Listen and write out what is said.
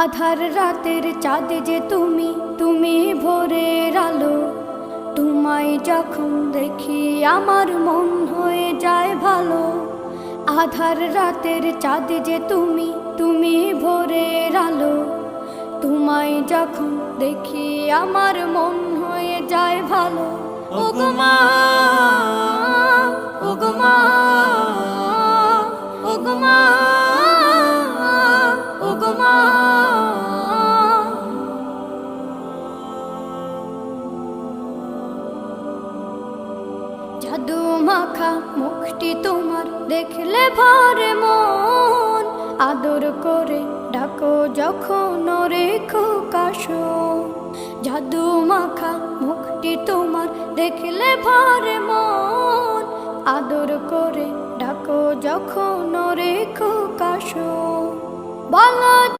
আধার রাতের চাঁদ যে তুমি, তুমি ভোরের আলো। তোমায় যখন দেখি আমার মন হয়ে যায় ভালো। আধার রাতের চাঁদ যে তুমি, তুমি ভোরের আলো। তোমায় যখন দেখি আমার মন হয়ে যায় ভালো। ওগো মা, ওগো মা, ওগো মা, ওগো মা। জাদু মাখা মুখটি তোমার দেখলে ভরে মন। আদর করে ডাকো যখন রেখো কাশন। জাদু মাখা মুখটি তোমার দেখলে ভরে মন। আদর করে ডাকো যখন রেখো কাশন। বলো